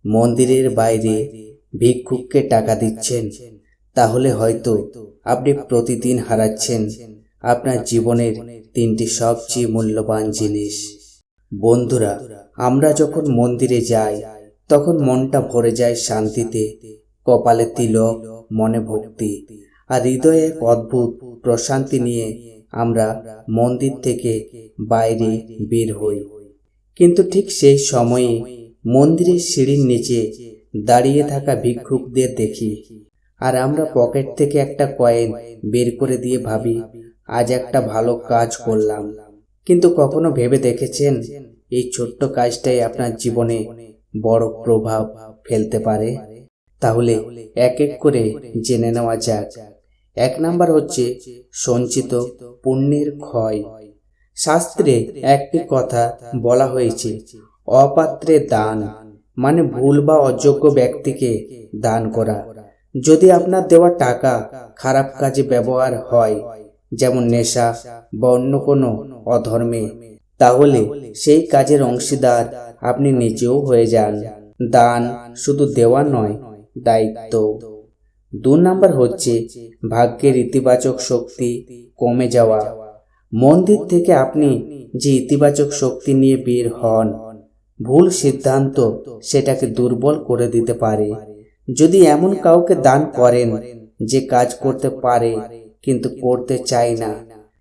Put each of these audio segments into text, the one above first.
মন্দিরের বাইরে ভিক্ষুককে টাকা দিচ্ছেন, তাহলে হয়তো আপনি প্রতিদিন হারাচ্ছেন আপনার জীবনের তিনটি সবচেয়ে মূল্যবান জিনিস। বন্ধুরা, আমরা যখন মন্দিরে যাই তখন মনটা ভরে যায় শান্তিতে, কপালে তিলক, মনে ভক্তি আর হৃদয়ে এক অদ্ভুত প্রশান্তি নিয়ে আমরা মন্দির থেকে বাইরে বের হই। কিন্তু ঠিক সেই সময়ে মন্দিরের সিঁড়ির নিচে দাঁড়িয়ে থাকা ভিক্ষুকদের দেখি, আর আমরা পকেট থেকে একটা কয়েন বের করে দিয়ে ভাবি, আজ একটা ভালো কাজ করলাম। কিন্তু কখনো ভেবে দেখেছেন এই ছোট্ট কাজটাই আপনার জীবনে বড় প্রভাব ফেলতে পারে? তাহলে এক এক করে জেনে নেওয়া যাক। 1 নাম্বার হচ্ছে সঞ্চিত পুণ্যের ক্ষয়। শাস্ত্রে একটি কথা বলা হয়েছে, অপাত্রে দান মানে ভুল বা অযোগ্য ব্যক্তিকে দান করা। যদি আপনার দেওয়া টাকা খারাপ কাজে ব্যবহার হয়, যেমন নেশা বা অন্য কোনো অধর্মে, তাহলে সেই কাজের অংশীদার আপনি নিজেও হয়ে যান। দান শুধু দেওয়া নয়, দায়িত্ব। 2 নাম্বার হচ্ছে ভাগ্যের ইতিবাচক শক্তি কমে যাওয়া। মন্দির থেকে আপনি যে ইতিবাচক শক্তি নিয়ে বের হন, ভুল সিদ্ধান্ত সেটাকে দুর্বল করে দিতে পারে। যদি এমন কাউকে দান করেন যে কাজ করতে পারে কিন্তু করতে চায় না,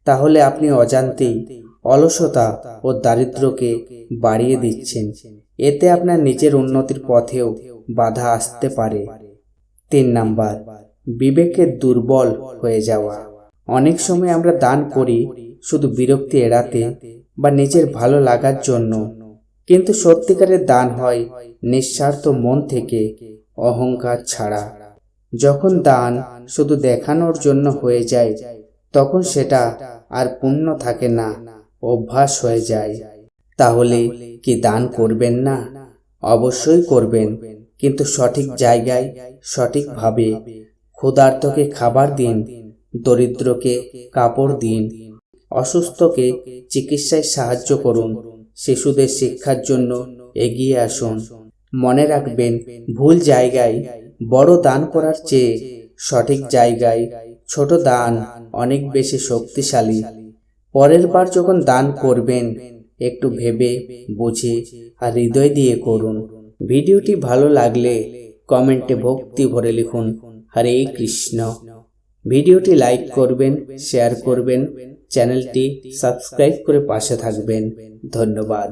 তাহলে আপনি অজান্তেই অলসতা ও দারিদ্র্যকে বাড়িয়ে দিচ্ছেন। এতে আপনার নিজের উন্নতির পথেও বাধা আসতে পারে। 3 নাম্বার, বিবেকের দুর্বল হয়ে যাওয়া। অনেক সময় আমরা দান করি শুধু বিরক্তি এড়াতে বা নিজের ভালো লাগার জন্য, কিন্তু সত্যিকারের দান হয় নিঃস্বার্থ মন থেকে, অহংকার ছাড়া। যখন দান শুধু দেখানোর জন্য হয়ে যায়, তখন সেটা আর পুণ্য থাকে না, অভ্যাস হয়ে যায়। তাহলে কি দান করবেন না? অবশ্যই করবেন, কিন্তু সঠিক জায়গায়, সঠিকভাবে। ক্ষুধার্তকে খাবার দিন, দরিদ্রকে কাপড় দিন, অসুস্থকে চিকিৎসায় সাহায্য করুন, শিশুদের শিক্ষার জন্য এগিয়ে আসুন। মনে রাখবেন, ভুল জায়গায় বড় দান করার চেয়ে সঠিক জায়গায় ছোট দান অনেক বেশি শক্তিশালী। পরের বার যখন দান করবেন, একটু ভেবে বুঝে আর হৃদয় দিয়ে করুন। ভিডিওটি ভালো লাগলে কমেন্টে ভক্তি ভরে লিখুন, হরে কৃষ্ণ। ভিডিওটি লাইক করবেন, শেয়ার করবেন, চ্যানেলটি সাবস্ক্রাইব করে পাশে থাকবেন। ধন্যবাদ।